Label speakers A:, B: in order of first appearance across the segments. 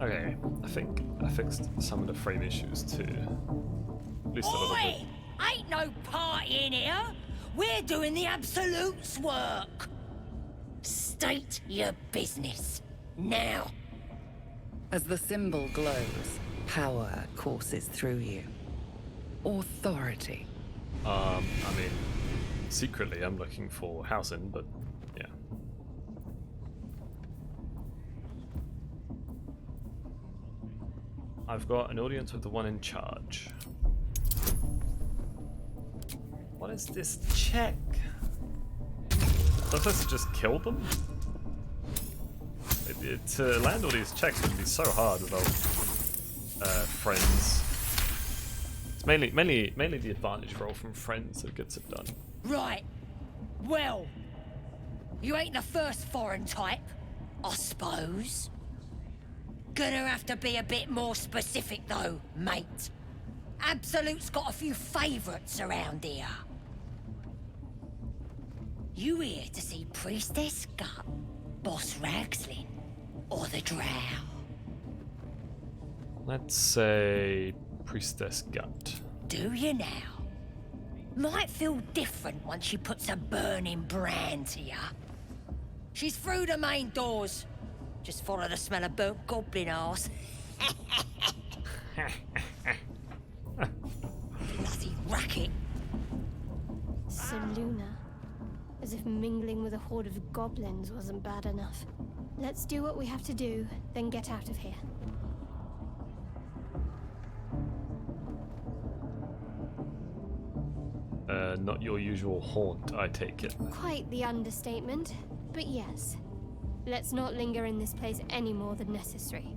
A: Okay, I think I fixed some of the frame issues too. At least a little bit.
B: Ain't no party in here. We're doing the Absolute's work. State your business. Now.
C: As the symbol glows, power courses through you. Authority.
A: I mean, secretly I'm looking for housing, but yeah. I've got an audience with the one in charge. What is this check? Am I supposed to just kill them? To land all these checks would be so hard without friends. It's mainly the advantage roll from friends that gets it done.
B: Right. Well, you ain't the first foreign type, I suppose. Gonna have to be a bit more specific though, mate. Absolute's got a few favourites around here. You here to see Priestess Gut, Boss Ragslin, or the Drow?
A: Let's say Priestess Gut.
B: Do you now? Might feel different once she puts a burning brand to ya. She's through the main doors. Just follow the smell of burnt goblin arse. Bloody racket.
D: Saluna. As if mingling with a horde of goblins wasn't bad enough. Let's do what we have to do, then get out of here.
A: Not your usual haunt, I take it.
D: Quite the understatement, but yes. Let's not linger in this place any more than necessary.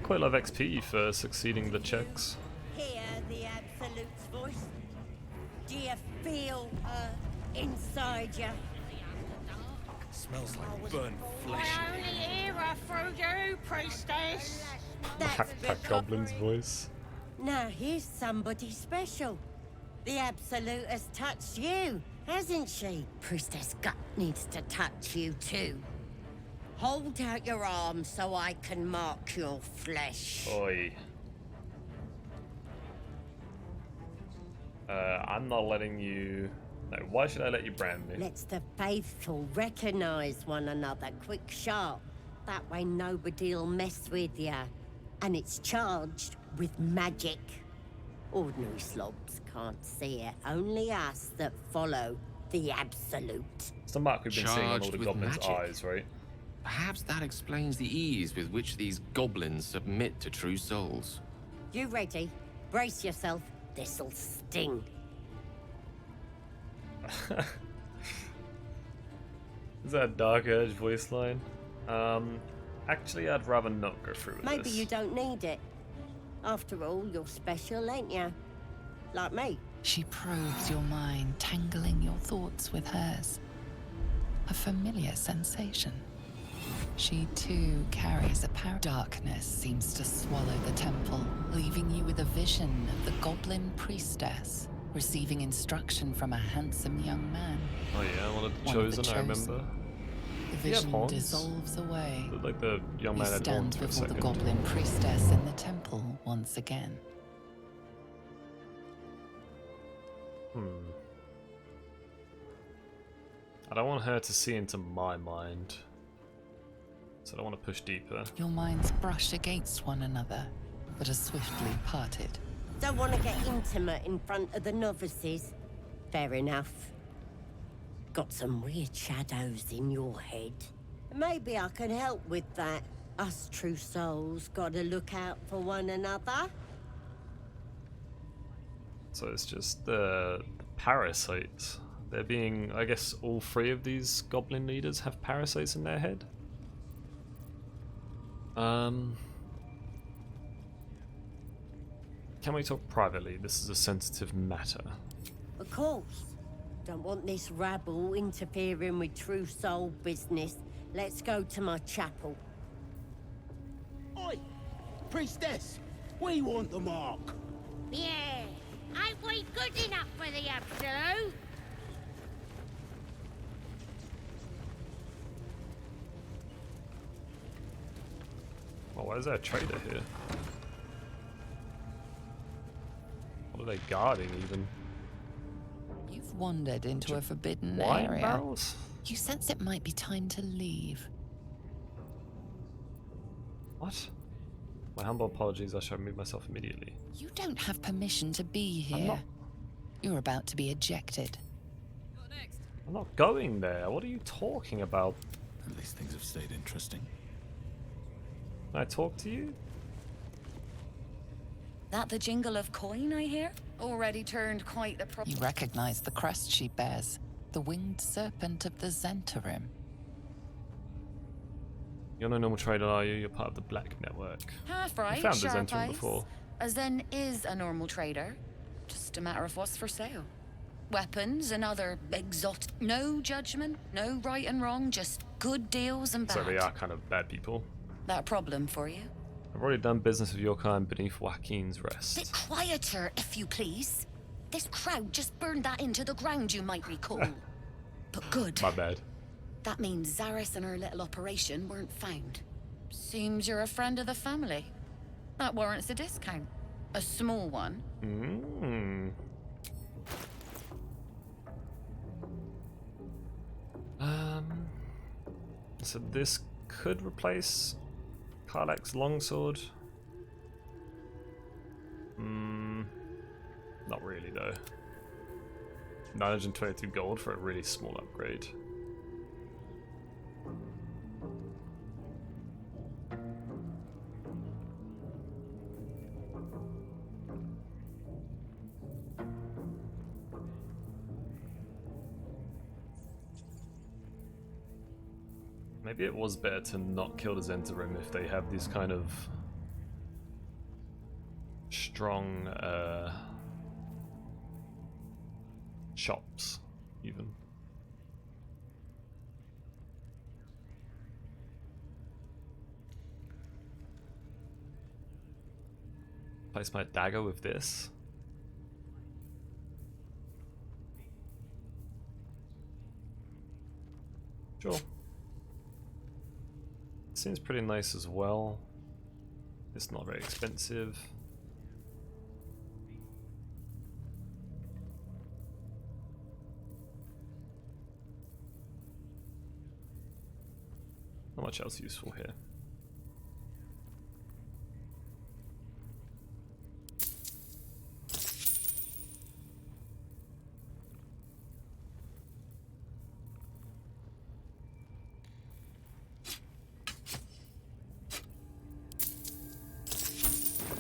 A: Quite a lot of XP for succeeding the checks.
B: Hear the Absolute's voice? Do you feel her inside you?
E: Smells like burnt flesh.
F: I only hear her through you, priestess.
B: That's
A: That goblin's voice.
B: Now here's somebody special. The Absolute has touched you, hasn't she? Priestess Gut needs to touch you too. Hold out your arm so I can mark your flesh.
A: Oi. I'm not letting you... No, why should I let you brand me?
B: Let's the faithful recognize one another quick sharp. That way nobody'll mess with ya. And it's charged with magic. Ordinary slobs can't see it. Only us that follow the Absolute.
A: It's the mark we've been seeing on all
E: Charged
A: the
E: with
A: goblins'
E: magic.
A: eyes, right?
E: Perhaps that explains the ease with which these goblins submit to true souls.
B: You ready? Brace yourself. This'll sting.
A: Is that a Dark Urge voice line? Actually, I'd rather not go through with
B: Maybe
A: this.
B: you don't need it. After all, you're special, ain't you? Like me.
C: She probes your mind, tangling your thoughts with hers. A familiar sensation. She too carries a power. Darkness seems to swallow the temple, leaving you with a vision of the goblin priestess, receiving instruction from a handsome young man.
A: Oh yeah, one of the
C: One of the
A: chosen, I remember.
C: chosen. The
A: Did he have
C: vision
A: horns?
C: dissolves away.
A: Looked like the young
C: You
A: man had horns
C: stand
A: for a
C: before the
A: second.
C: goblin priestess in the temple once again.
A: I don't want her to see into my mind. So I don't want to push deeper.
C: Your minds brush against one another, but are swiftly parted.
B: Don't want to get intimate in front of the novices. Fair enough. Got some weird shadows in your head. Maybe I can help with that. Us true souls gotta look out for one another.
A: So it's just the parasites. They're being, I guess all three of these goblin leaders have parasites in their head. Can we talk privately? This is a sensitive matter.
B: Of course. Don't want this rabble interfering with true soul business. Let's go to my chapel.
G: Oi! priestess. We want the mark.
F: Yeah. Ain't we good enough for the Absolute?
A: Oh, why is there a trader here? What are they guarding even?
C: You've wandered into a forbidden
A: Wine
C: area.
A: barrels?
C: You sense it might be time to leave.
A: What? My humble apologies, I shall remove myself immediately.
C: You don't have permission to be here.
A: not-
C: You're about to be ejected.
A: I'm not going there. What are you talking about?
H: At least things have stayed interesting.
A: Can I talk to you?
I: That the jingle of coin I hear? Already turned quite the pro-
C: You recognize the crest she bears, the winged serpent of the Zentarim.
A: You're no normal trader, are you? You're part of the Black Network.
I: Half right,
A: I found the
I: sharp
A: Zentarim
I: eyes.
A: before.
I: A Zen is a normal trader. Just a matter of what's for sale. Weapons and other exotic... No judgment, no right and wrong, just good deals and bad.
A: So they are kind of bad people.
I: That a problem for you?
A: I've already done business with your kind beneath Joaquin's
I: Bit
A: rest.
I: quieter, if you please. This crowd just burned that into the ground, you might recall. But good.
A: My bad.
I: That means Zaris and her little operation weren't found. Seems you're a friend of the family. That warrants a discount. A small one.
A: Mm. So this could replace Karlak's longsword. Not really though. 922 gold for a really small upgrade. Maybe it was better to not kill the Zentarim if they have these kind of strong shops, even. Place my dagger with this. Sure. Seems pretty nice as well. It's not very expensive. Not much else useful here.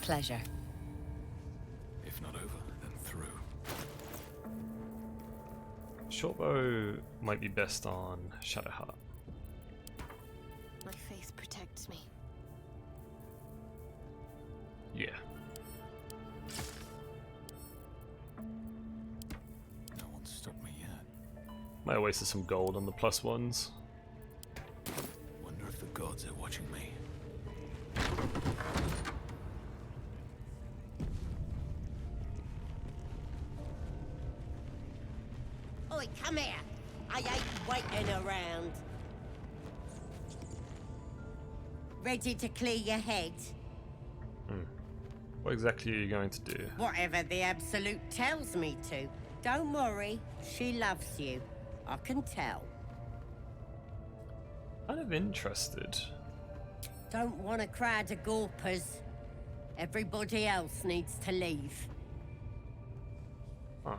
I: Pleasure.
H: If not over, then through.
A: Shortbow might be best on Shadowheart.
D: My faith protects me.
A: Yeah.
H: No one's stopped me yet.
A: Might have wasted some gold on the plus ones.
H: Wonder if the gods are watching me.
B: Oi, come here. I ain't waiting around. Ready to clear your head?
A: What exactly are you going to do?
B: Whatever the Absolute tells me to. Don't worry, she loves you. I can tell.
A: Kind of interested.
B: Don't want a crowd of gawpers. Everybody else needs to leave.
A: Huh.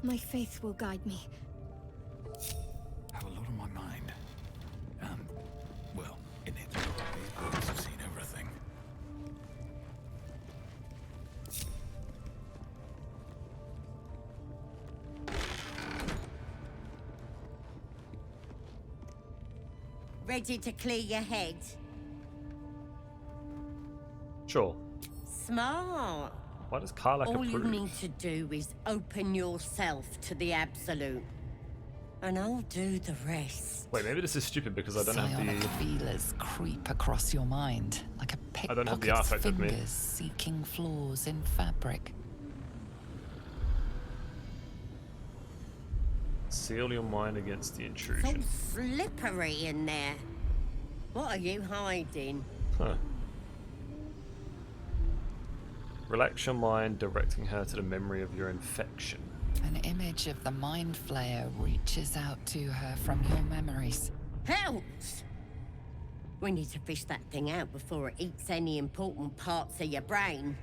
D: My faith will guide me.
H: Have a lot on my mind. And, well, in it, these books have seen everything.
B: Ready to clear your head?
A: Sure.
B: Smart.
A: Why does Karlak
B: All you
A: approve?
B: need to do is open yourself to the Absolute. and I'll do the rest.
A: Wait, maybe this is stupid because I don't
C: Psionic
A: have the...
C: feelers creep across your mind like a
A: I don't have the
C: pickpocket's
A: artifact with me.
C: fingers seeking flaws in fabric.
A: Seal your mind against the
B: So
A: intrusion.
B: slippery in there. What are you hiding?
A: Huh. Relax your mind, directing her to the memory of your infection.
C: An image of the Mind Flayer reaches out to her from your memories.
B: Helps! We need to fish that thing out before it eats any important parts of your brain.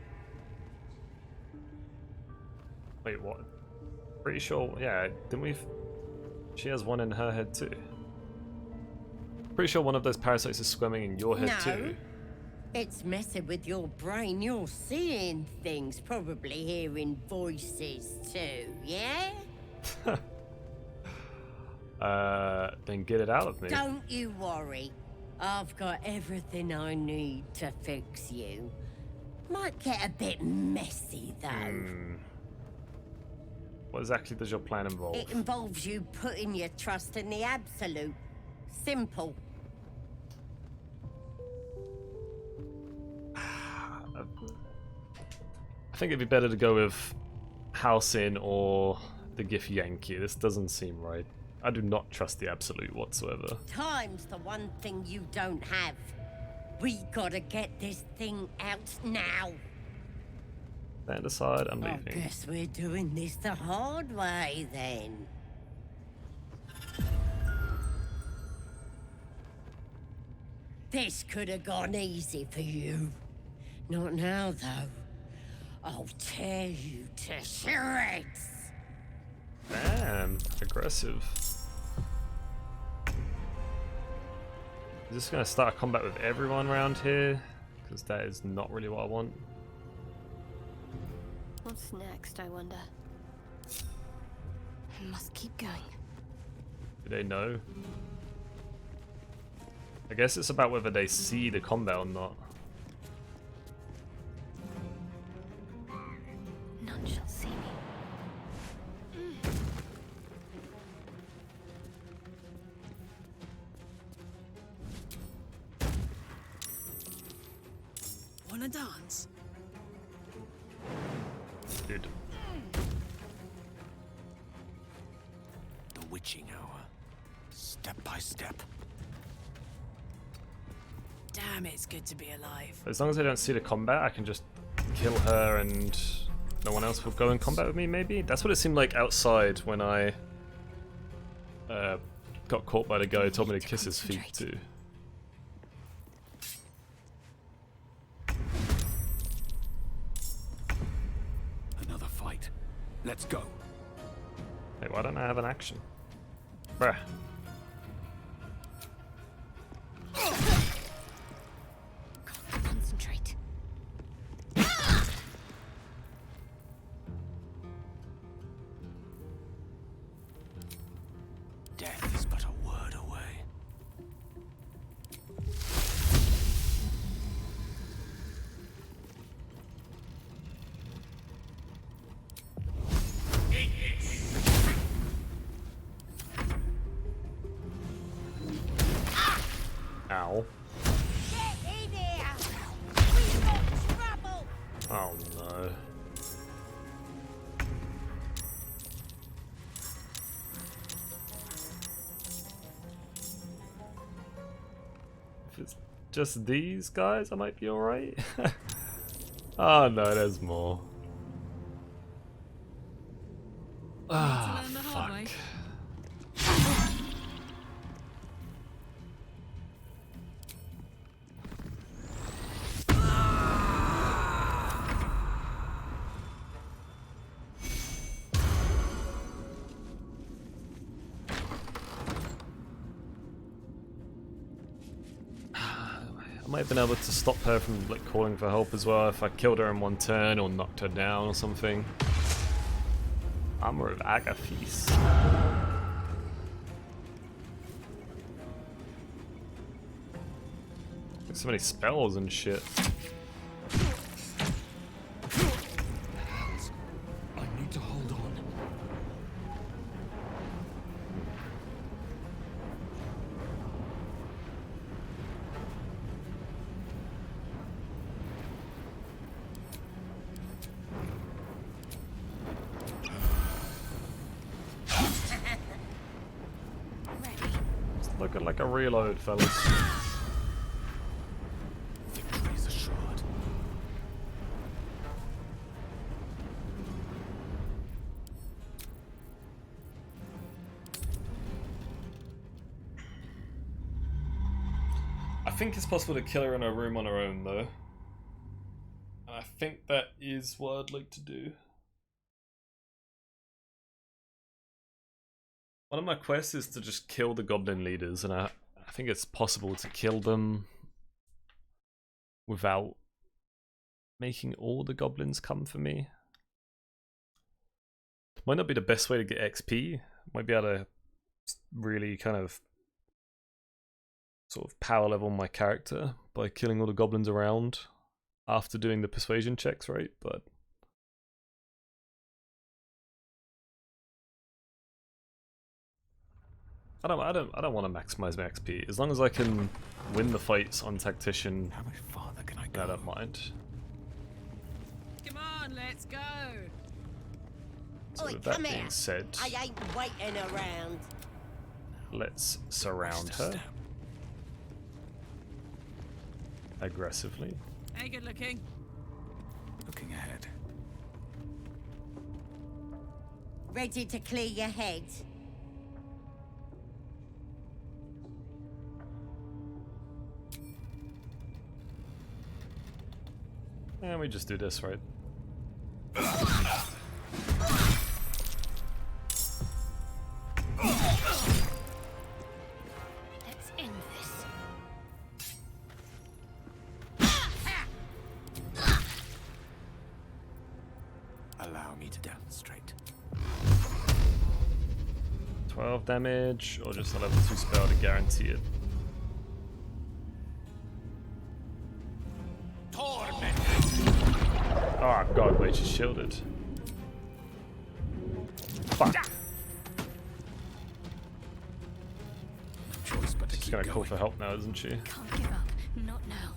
A: Wait, what? Pretty sure, yeah, didn't we... She has one in her head too. Pretty sure one of those parasites is swimming in your head too.
B: It's messing with your brain. You're seeing things, probably hearing voices too, yeah?
A: Then get it out of me.
B: Don't you worry. I've got everything I need to fix you. Might get a bit messy though.
A: What exactly does your plan involve?
B: It involves you putting your trust in the Absolute. Simple.
A: I think it'd be better to go with House In or the Gif Yankee. This doesn't seem right. I do not trust the Absolute whatsoever.
B: Time's the one thing you don't have. We gotta get this thing out now.
A: Stand aside, I'm
B: I
A: leaving.
B: guess we're doing this the hard way then. This could have gone easy for you. Not now, though. I'll tear you to shreds.
A: Damn, aggressive. I'm just gonna start a combat with everyone around here, because that is not really what I want.
D: What's next, I wonder? I must keep going.
A: Do they know? I guess it's about whether they see the combat or not.
D: None shall see me.
J: Wanna dance?
A: Dude.
H: The witching hour. Step by step.
J: Damn, it's good to be alive.
A: As long as I don't see the combat, I can just kill her and no one else will go in combat with me, maybe? That's what it seemed like outside when I got caught by the guy who told me to kiss his feet too.
H: Another fight. Let's go.
A: Hey, why don't I have an action? Bruh.
D: Concentrate.
H: Death is but a word away.
A: Ow.
F: Get in here! We've got trouble!
A: Oh no. If it's just these guys, I might be alright. Oh no, there's more. Ah,
J: learn the hard way.
A: fuck. I might have been able to stop her from like calling for help as well if I killed her in one turn or knocked her down or something. Armor of Agathis. So many spells and shit.
H: I need to hold on.
A: Looking like a reload, fellas.
H: Victory's assured.
A: I think it's possible to kill her in her room on her own, though. And I think that is what I'd like to do. One of my quests is to just kill the goblin leaders, and I think it's possible to kill them without making all the goblins come for me. Might not be the best way to get XP. Might be able to really kind of sort of power level my character by killing all the goblins around after doing the persuasion checks, right? But I don't want to maximize my XP. As long as I can win the fights on Tactician,
H: How much farther can I go?
A: I don't mind.
J: Come on, let's go.
A: So
B: Oi,
A: with that
B: come
A: being
B: here.
A: said,
B: I ain't waiting around.
A: let's surround
H: Waste a
A: her
H: step.
A: aggressively.
J: Hey, good looking.
H: Looking ahead.
B: Ready to clear your head?
A: And we just do this, right?
F: Let's end this.
H: Allow me to demonstrate.
A: 12 damage, or just a level 2 spell to guarantee it. Oh god, wait, she's shielded. Fuck.
H: Choice but to
A: She's
H: keep
A: gonna
H: going.
A: call for help now, isn't she?
F: Can't give up. Not now.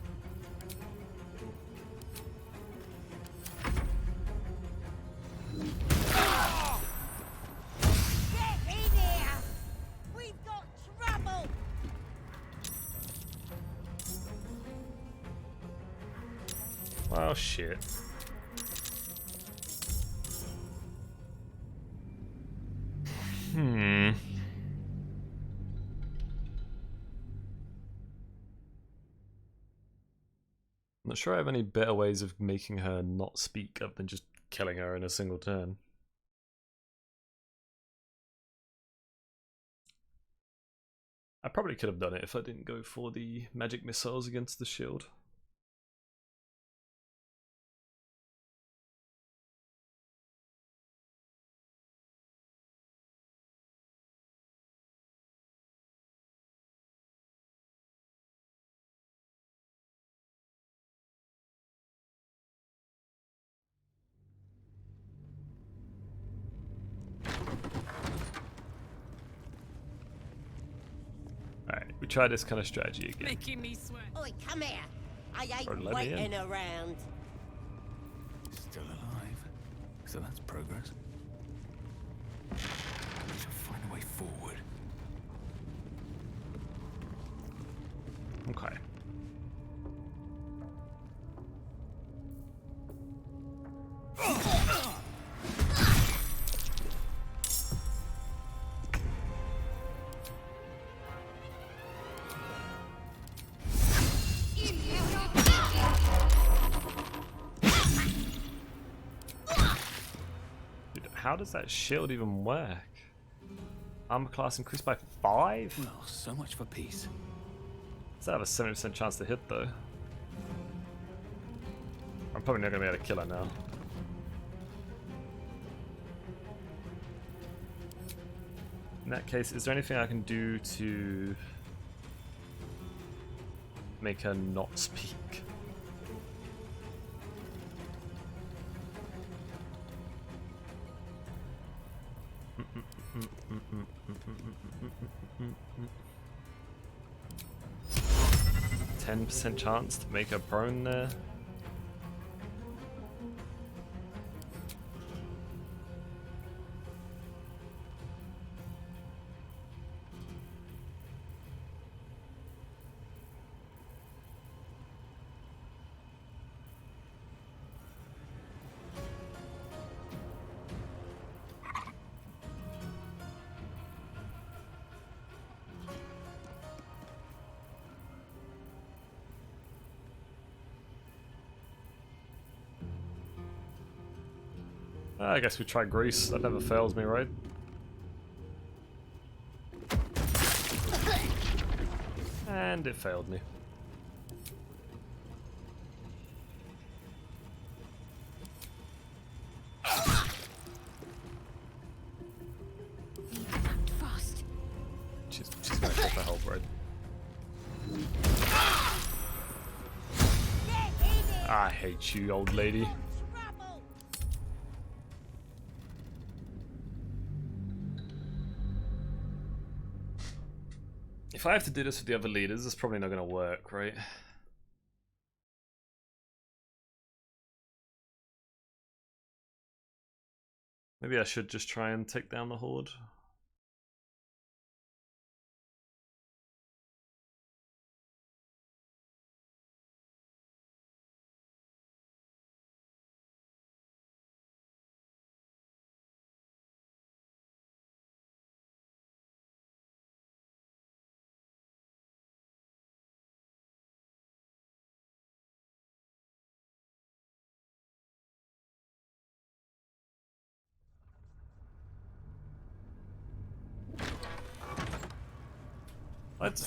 B: Get in here! We've got trouble!
A: Oh shit. I'm not sure I have any better ways of making her not speak other than just killing her in a single turn. I probably could have done it if I didn't go for the magic missiles against the shield. Alright, we try this kind of strategy again.
J: Making me sweat.
B: Oi, come here! I
A: Or
B: ain't
A: let me in.
B: waiting around.
H: Still alive. So that's progress. We shall find a way forward.
A: Okay. Dude, how does that shield even work? Armor class increased by 5?
H: Well, so much for peace.
A: Does that have a 70% chance to hit though? I'm probably not going to be able to kill her now. In that case, is there anything I can do to make her not speak? %10 chance to make her prone there. I guess we try grease. That never fails me, right? And it failed me.
F: Fast.
A: She's gonna get the help, right? I hate you, old lady.
F: Trouble.
A: If I have to do this with the other leaders, it's probably not gonna work, right? Maybe I should just try and take down the horde.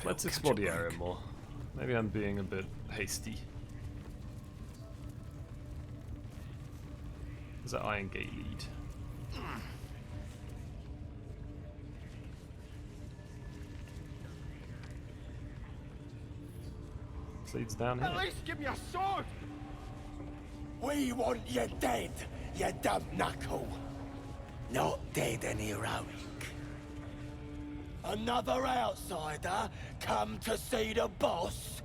A: Let's explore the area more. Maybe I'm being a bit hasty. Is that Iron Gate lead? This leads down here.
G: At least give me a sword! We want you dead, you dumb knuckle. Not dead and heroic. Another outsider come to see the boss?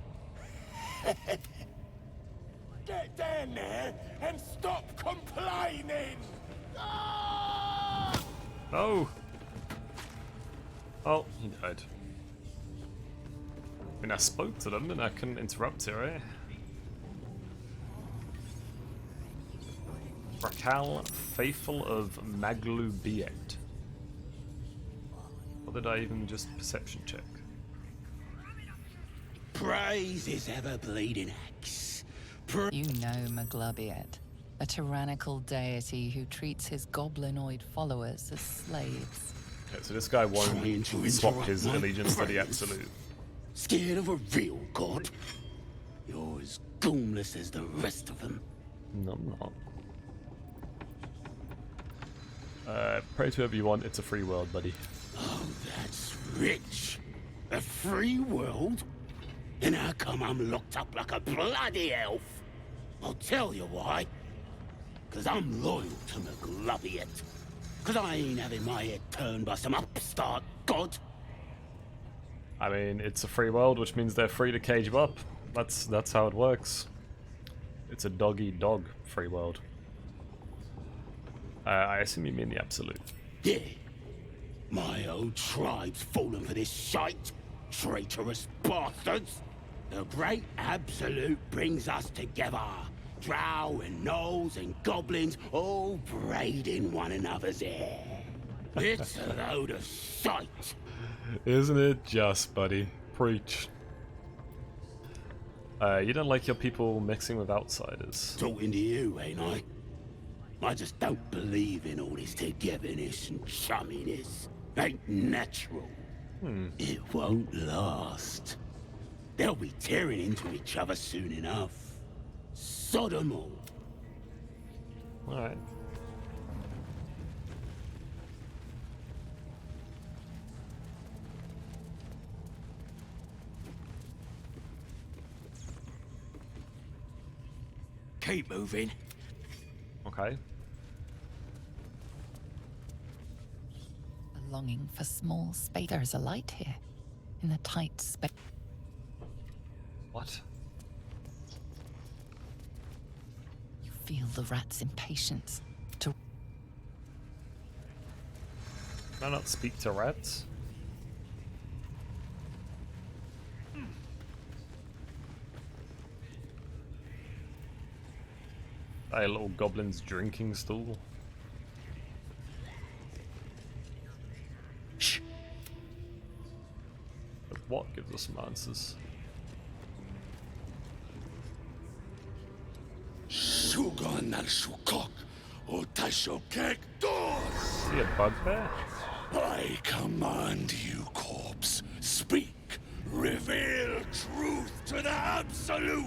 G: Get down there and stop complaining! Ah!
A: Oh! Oh, he died. I mean, I spoke to them and I couldn't interrupt it, right? Rakal, faithful of Maglubiet. Or did I even just perception check?
G: Praise his ever-bleeding axe.
C: You know Maglubiet, a tyrannical deity who treats his goblinoid followers as slaves.
A: Okay, so this guy won't
G: Trying to
A: swap
G: interrupt
A: his
G: my
A: allegiance to the
G: praise.
A: Absolute.
G: Scared of a real god? You're as goomless as the rest of them.
A: No, I'm not. Pray to whoever you want, it's a free world, buddy.
G: Oh, that's rich. A free world? And how come I'm locked up like a bloody elf? I'll tell you why. 'Cause I'm loyal to Maglubiet. 'Cause I ain't having my head turned by some upstart god.
A: I mean, it's a free world, which means they're free to cage you up. That's how it works. It's a dog-eat-dog free world. I assume you mean the Absolute.
G: Yeah. My old tribe's fallen for this shite. Traitorous bastards. The great Absolute brings us together. Drow and gnolls and goblins all braiding one another's hair. It's a load of shite.
A: Isn't it just, buddy? Preach. You don't like your people mixing with outsiders.
G: Talking to you, ain't I? I just don't believe in all this togetherness and chumminess. Ain't natural. It won't last. They'll be tearing into each other soon enough. Sod 'em all.
A: Alright.
G: Keep moving.
A: Okay.
C: A longing for small space. There is a light here, in the tight space.
A: What?
C: You feel the rat's impatience to.
A: Can I not speak to rats? A little goblin's drinking stool.
G: Shh.
A: But what gives us some answers?
G: Shugan al Shukok, Utashokek doors!
A: Is he a bugbear?
G: I command you, corpse. Speak. Reveal truth to the Absolute.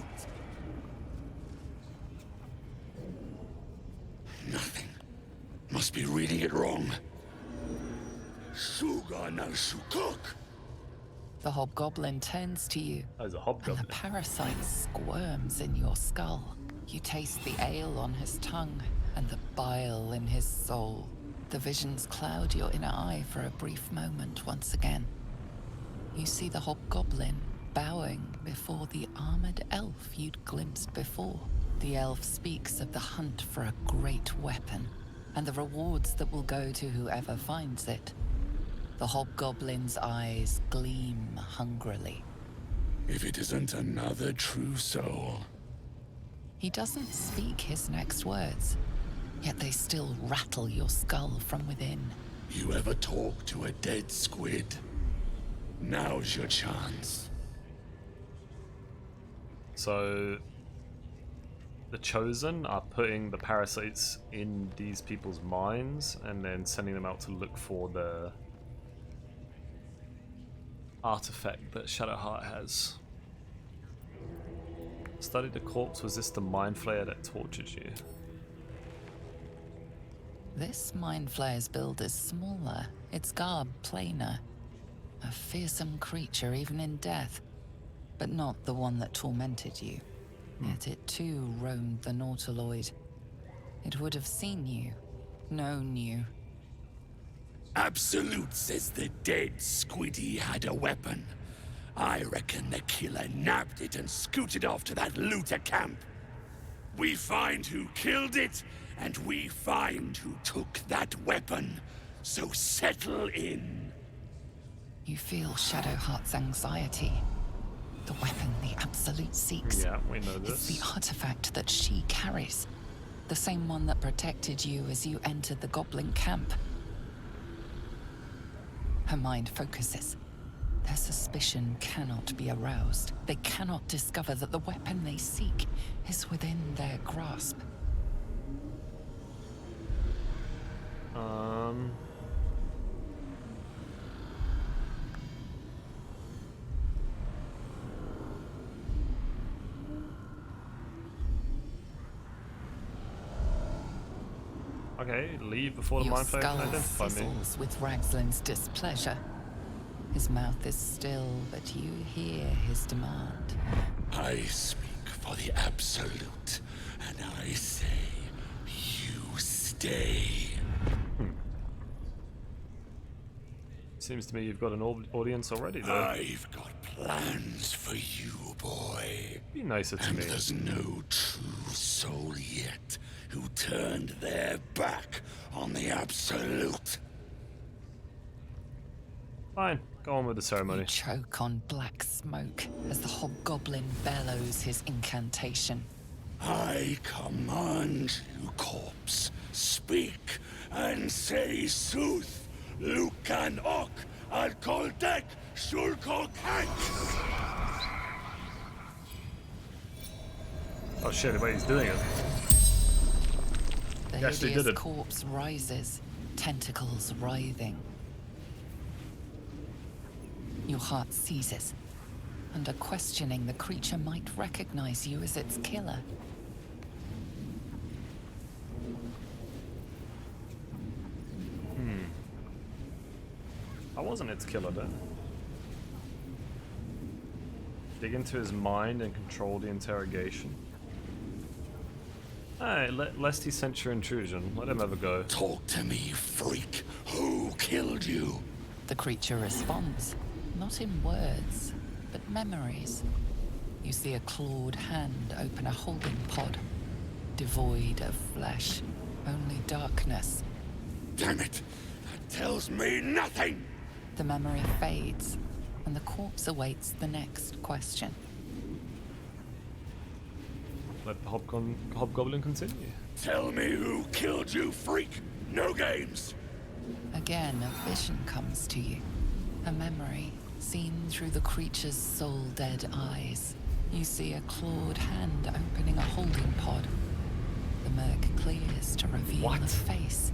G: Nothing. Must be reading it wrong. Suga no Shukuk.
C: The hobgoblin turns to you,
A: Oh, he's a
C: and
A: hobgoblin.
C: the parasite squirms in your skull. You taste the ale on his tongue and the bile in his soul. The visions cloud your inner eye for a brief moment once again. You see the hobgoblin bowing before the armored elf you'd glimpsed before. The elf speaks of the hunt for a great weapon and the rewards that will go to whoever finds it. The hobgoblin's eyes gleam hungrily.
G: If it isn't another true soul.
C: He doesn't speak his next words, yet they still rattle your skull from within.
G: You ever talk to a dead squid? Now's your chance.
A: So the Chosen are putting the parasites in these people's minds and then sending them out to look for the artifact that Shadowheart has. Studied the corpse. Was this the mind flayer that tortured you?
C: This mind flayer's build is smaller, its garb plainer. A fearsome creature even in death, but not the one that tormented you. Yet it too roamed the Nautiloid. It would have seen you, known you.
G: Absolute says the dead squiddy had a weapon. I reckon the killer nabbed it and scooted off to that looter camp. We find who killed it, and we find who took that weapon. So settle in.
C: You feel Shadowheart's anxiety. The weapon the Absolute seeks.
A: Yeah, we know
C: It's
A: this.
C: the artifact that she carries. The same one that protected you as you entered the goblin camp. Her mind focuses. Their suspicion cannot be aroused. They cannot discover that the weapon they seek is within their grasp.
A: Okay, leave before the
C: Your
A: mind flayer can
C: skull
A: identify me.
C: sizzles with Ragslin's displeasure. His mouth is still, but you hear his demand.
G: I speak for the Absolute, and I say, you stay.
A: Seems to me you've got an audience already, though.
G: I've got plans for you, boy.
A: Be nicer to
G: And
A: me.
G: there's no true soul yet who turned their back on the Absolute.
A: Fine, go on with the ceremony.
C: You choke on black smoke as the hobgoblin bellows his incantation.
G: I command you, corpse. Speak and say sooth. Lucan ok alkoldek shulkok hank.
A: Oh shit, the way he's doing it.
C: The
A: He actually
C: hideous
A: did it.
C: corpse rises, tentacles writhing. Your heart seizes. Under questioning, the creature might recognize you as its killer.
A: I wasn't its killer, then. Dig into his mind and control the interrogation. Hey, lest he sense your intrusion, let him have a go.
G: Talk to me, freak. Who killed you?
C: The creature responds, not in words, but memories. You see a clawed hand open a holding pod, devoid of flesh, only darkness.
G: Damn it! That tells me nothing!
C: The memory fades, and the corpse awaits the next question.
A: Let the hobgoblin continue.
G: Tell me who killed you, freak! No games!
C: Again, a vision comes to you. A memory, seen through the creature's soul-dead eyes. You see a clawed hand opening a holding pod. The smirk clears to reveal
A: What?
C: a face.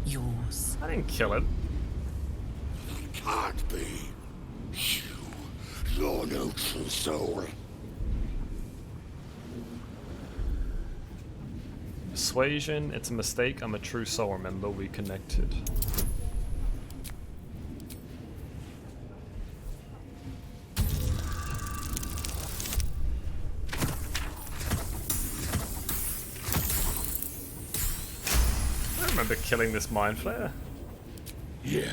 C: Yours.
A: I didn't kill it.
G: Can't be. You're no true soul.
A: Persuasion, it's a mistake. I'm a true soul. Remember, we connected. I remember killing this mind flare.
G: Yeah.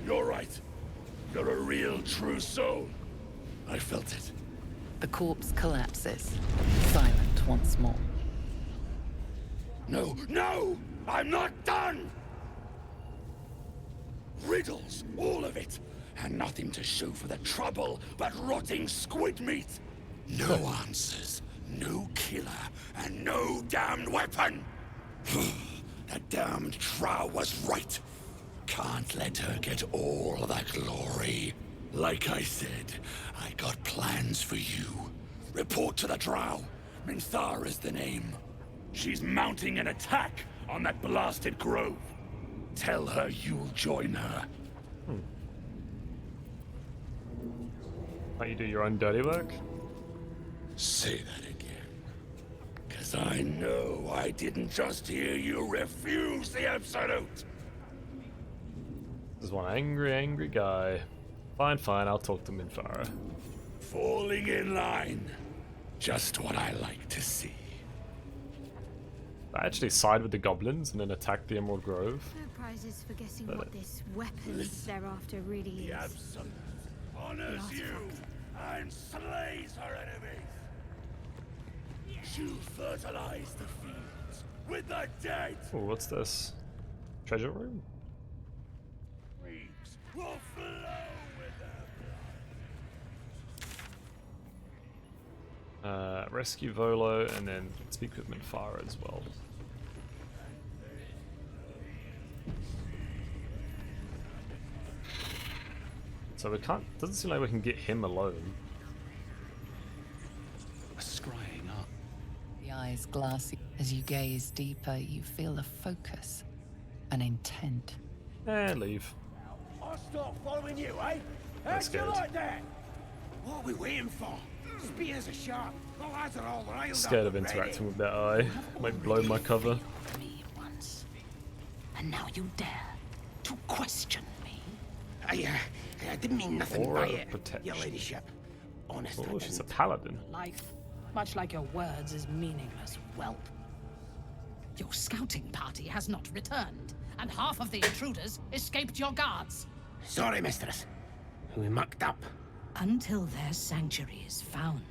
G: You're right. You're a real true soul. I felt it.
C: The corpse collapses, silent once more.
G: No! I'm not done! Riddles, all of it. And nothing to show for the trouble but rotting squid meat. No answers, no killer, and no damned weapon. The damned Drow was right. Can't let her get all that glory. Like I said, I got plans for you. Report to the Drow. Minthara is the name. She's mounting an attack on that blasted grove. Tell her you'll join her.
A: Like you do your own dirty work?
G: Say that again. 'Cause I know I didn't just hear you refuse the Absolute.
A: This is one angry guy. Fine, I'll talk to Minthara.
G: Falling in line. Just what I like to see.
A: I actually side with the goblins and then attack the Emerald Grove.
D: No prizes for guessing
A: But-
D: what this weapon they're after really
G: The
D: is.
G: Absolute honors you and slays her enemies. She'll fertilize the fields with the dead.
A: Oh, what's this? Treasure room?
G: Streams will flow with them.
A: Rescue Volo and then speak with Minthara as well. So we can't, doesn't seem like we can get him alone.
H: Scrying up.
C: The eyes glassy. As you gaze deeper, you feel a focus, an intent.
A: Leave.
G: I'll stop following you, eh?
A: That's
G: How'd you
A: good.
G: like that? What are we waiting for? Spears are sharp. The lads are all riled
A: Scared
G: up
A: of
G: and ready.
A: interacting with that eye. Might blow my cover.
K: Me once, and now you dare to question me.
G: I didn't mean nothing
A: Aura
G: by
A: of
G: it,
A: protection.
G: your ladyship. Honest, I
A: Oh, she's a
G: didn't.
A: paladin.
K: Life, much like your words, is meaningless, whelp. Your scouting party has not returned, and half of the intruders escaped your guards.
G: Sorry, mistress. We mucked up.
K: Until their sanctuary is found,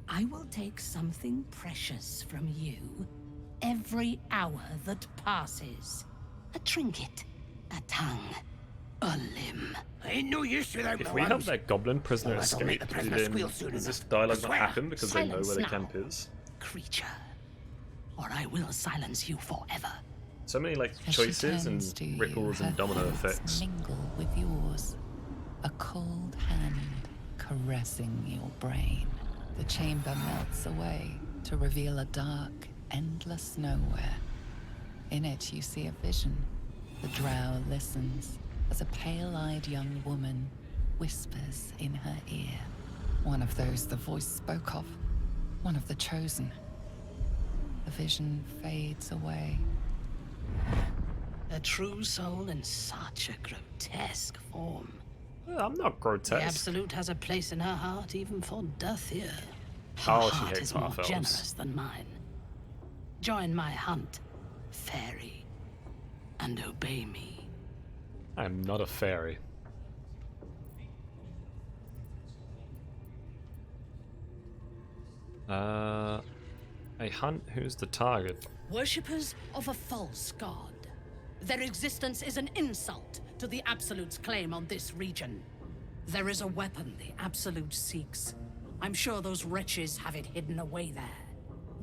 K: I will take something precious from you every hour that passes. A trinket, a tongue, a limb.
G: Ain't no use without
A: If
G: the
A: we help
G: worms.
A: that goblin prisoner
G: Well, that'll make
A: escape,
G: the prisoner
A: then
G: squeal soon
A: does this
G: enough.
A: dialogue
G: I
A: not
G: swear.
A: happen because they know where the
K: Silence
A: camp
K: now.
A: is?
K: Creature, or I will silence you forever.
A: So many like
C: As she
A: choices and
C: turns to you,
A: ripples
C: her
A: and domino
C: hands
A: effects.
C: mingle with yours. A cold hand caressing your brain. The chamber melts away to reveal a dark, endless nowhere. In it, you see a vision. The drow listens as a pale-eyed young woman whispers in her ear. One of those the voice spoke of. One of the chosen. The vision fades away.
K: A true soul in such a grotesque form.
A: I'm not
K: The
A: grotesque.
K: Absolute has a place in her heart even for Dothier.
A: Oh,
K: Her
A: she
K: heart
A: hates
K: is more
A: half-elves.
K: generous than mine. Join my hunt, fairy, and obey me.
A: I am not a fairy. A hunt? Who's the target?
K: Worshippers of a false god. Their existence is an insult to the Absolute's claim on this region. There is a weapon the Absolute seeks. I'm sure those wretches have it hidden away there.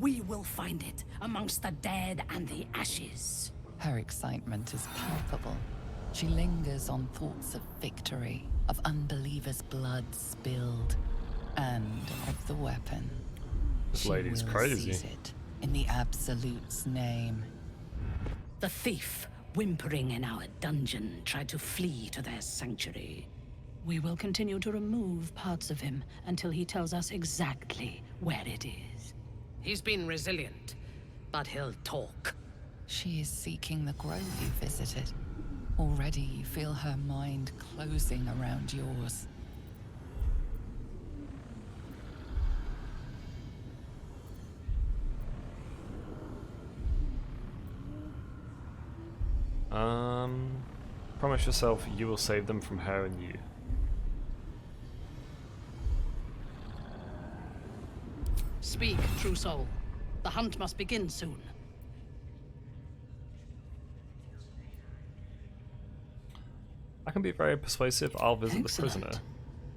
K: We will find it amongst the dead and the ashes.
C: Her excitement is palpable. She lingers on thoughts of victory, of unbelievers' blood spilled, and of the weapon.
A: This lady's crazy.
C: Seize it in the Absolute's name.
K: The thief, whimpering in our dungeon, tried to flee to their sanctuary. We will continue to remove parts of him until he tells us exactly where it is. He's been resilient, but he'll talk.
C: She is seeking the grove you visited. Already you feel her mind closing around yours.
A: Promise yourself you will save them from her and you.
K: Speak, true soul. The hunt must begin soon.
A: I can be very persuasive. I'll visit
K: Excellent.
A: the prisoner.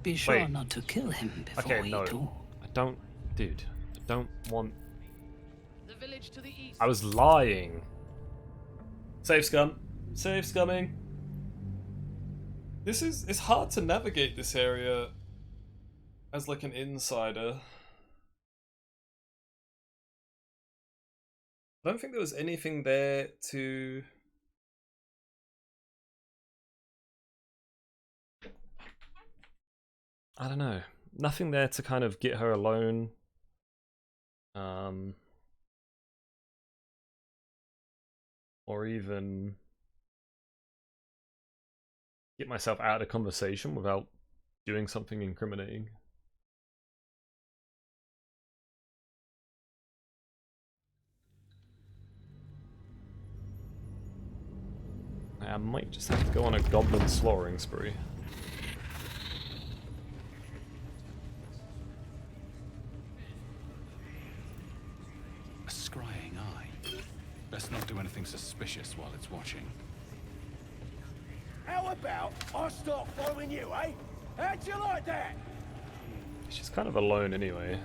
K: Be sure
A: Wait.
K: not to kill him before
A: Okay,
K: we
A: no.
K: do.
A: I don't... Dude. I don't want...
K: The village to the east.
A: I was lying. Save scum. Save scumming. It's hard to navigate this area as like an insider. I don't think there was anything there to... I don't know. Nothing there to kind of get her alone. Or even get myself out of the conversation without doing something incriminating. I might just have to go on a goblin slaughtering spree.
H: A scrying eye. Let's not do anything suspicious while it's watching.
G: How about I start following you, eh? How'd you like that?
A: She's kind of alone anyway.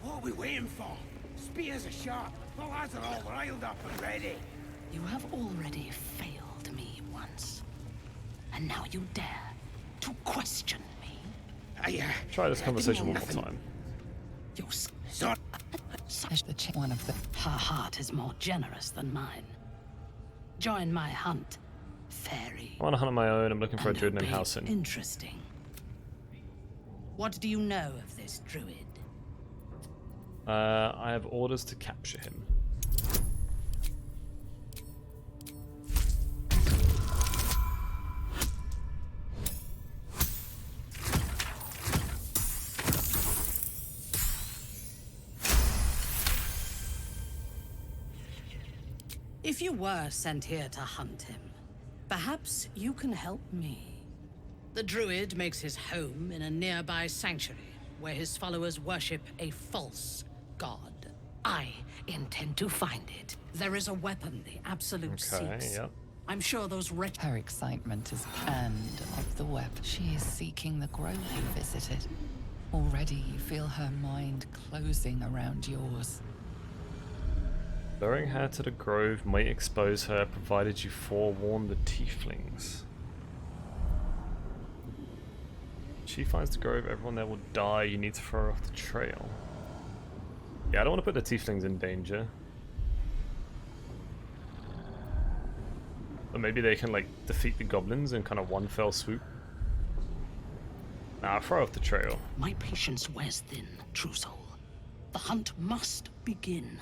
G: What are we waiting for? Spears are sharp. The lads are all riled up and ready.
K: You have already failed me once. And now you dare to question me.
A: Try this conversation one more time.
K: Your
G: Son.
C: One of the...
K: Her heart is more generous than mine. Join my hunt, fairy.
A: I want to hunt on my own. I'm looking for a
K: And
A: druid named
K: obey.
A: Halsin.
K: Interesting. What do you know of this druid?
A: I have orders to capture him.
K: If you were sent here to hunt him, perhaps you can help me. The druid makes his home in a nearby sanctuary where his followers worship a false god. I intend to find it. There is a weapon the Absolute seeks.
A: Yep.
K: I'm sure those wretched...
C: Her excitement is panned of the web. She is seeking the grove you visited. Already you feel her mind closing around yours.
A: Luring her to the grove might expose her, provided you forewarn the tieflings. She finds the grove, everyone there will die. You need to throw her off the trail. Yeah, I don't want to put the tieflings in danger. But maybe they can like defeat the goblins in kind of one fell swoop. Nah, throw off the trail.
K: My patience wears thin, true soul. The hunt must begin.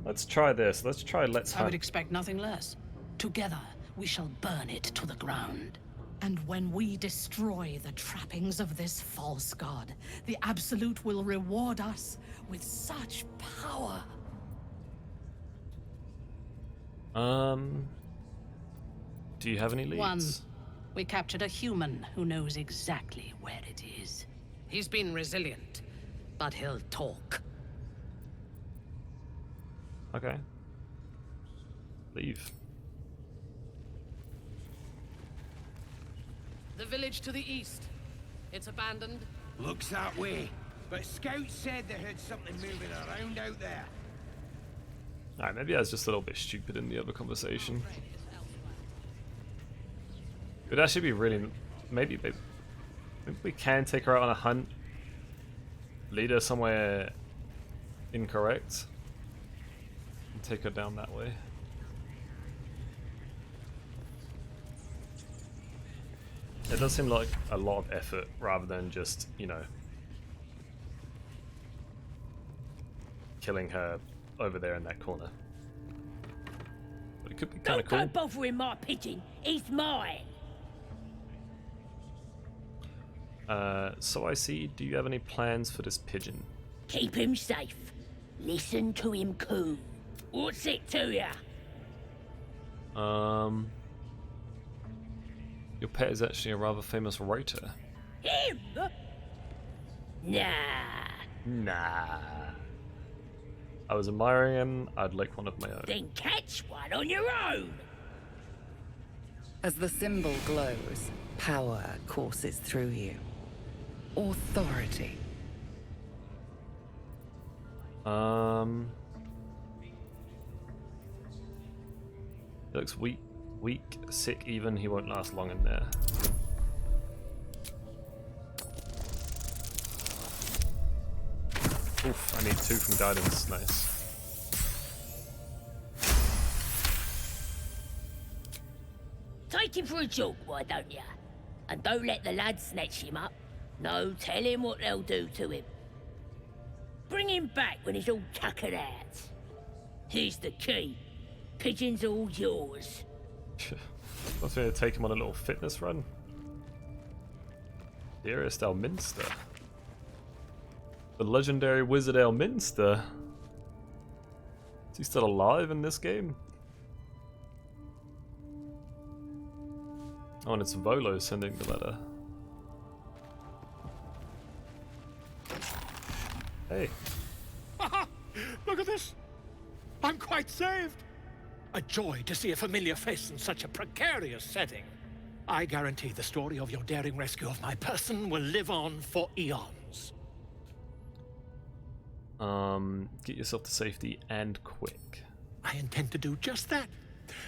A: Let's try this. Let's try let's
K: I would
A: hunt.
K: expect nothing less. Together, we shall burn it to the ground. And when we destroy the trappings of this false god, the Absolute will reward us with such power.
A: Do you have any leads?
K: One. We captured a human who knows exactly where it is. He's been resilient, but he'll talk.
A: Okay. Leave.
K: The village to the east. It's abandoned.
G: Looks that way. but scouts said they heard something moving around out there.
A: Alright, maybe I was just a little bit stupid in the other conversation. It would actually be really... Maybe we can take her out on a hunt. Lead her somewhere incorrect. And take her down that way. It does seem like a lot of effort rather than just, you know, killing her over there in that corner. But it could be kind of cool.
F: Don't bother with my pigeon. He's mine.
A: So I see. Do you have any plans for this pigeon?
F: Keep him safe. Listen to him coo. What's it to ya?
A: Your pet is actually a rather famous writer.
F: Him? Nah.
A: Nah. I was admiring him. I'd like one of my own.
F: Then catch one on your own.
C: As the symbol glows, power courses through you. Authority.
A: He looks weak, sick even. He won't last long in there. Oof, I need 2 from guidance. Nice.
F: Take him for a jog, why don't ya? And don't let the lads snatch him up. No, tell him what they'll do to him. Bring him back when he's all tuckered out. Here's the key. Pigeon's all yours.
A: I was going to take him on a little fitness run. Dearest Elminster. The legendary wizard Elminster. Is he still alive in this game? Oh, and it's Volo sending the letter. Hey.
L: Look at this! I'm quite saved! A joy to see a familiar face in such a precarious setting. I guarantee the story of your daring rescue of my person will live on for eons.
A: Get yourself to safety and quick.
L: I intend to do just that.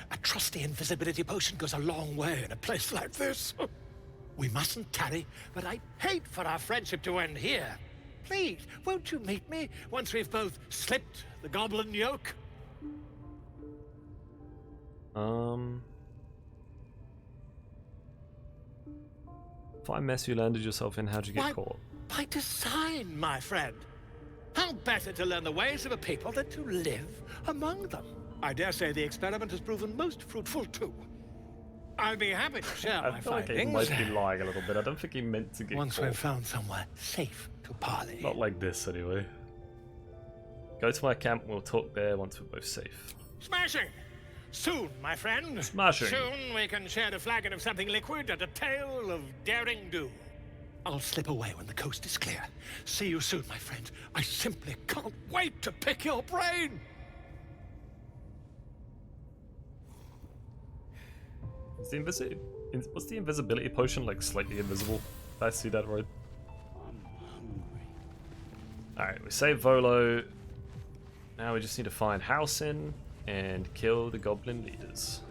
L: A trusty invisibility potion goes a long way in a place like this. We mustn't tarry, but I'd hate for our friendship to end here. Please, won't you meet me once we've both slipped the goblin yoke?
A: Fine mess you landed yourself in. How'd you get caught?
L: By design, my friend. How better to learn the ways of a people than to live among them? I dare say the experiment has proven most fruitful too. I'll be happy to share my
A: feel like he
L: findings.
A: might be lying a little bit. I don't think he meant to get
L: Once
A: caught.
L: we've found somewhere safe to parley.
A: Not like this, anyway. Go to my camp. We'll talk there once we're both safe.
L: Smashing! Soon, my friend.
A: Smashing.
L: Soon we can share a flagon of something liquid and a tale of daring do. I'll slip away when the coast is clear. See you soon, my friend. I simply can't wait to pick your brain.
A: Is the what's the invisibility potion, like slightly invisible? Did I see that right? Alright, we saved Volo. Now we just need to find Housen and kill the goblin leaders.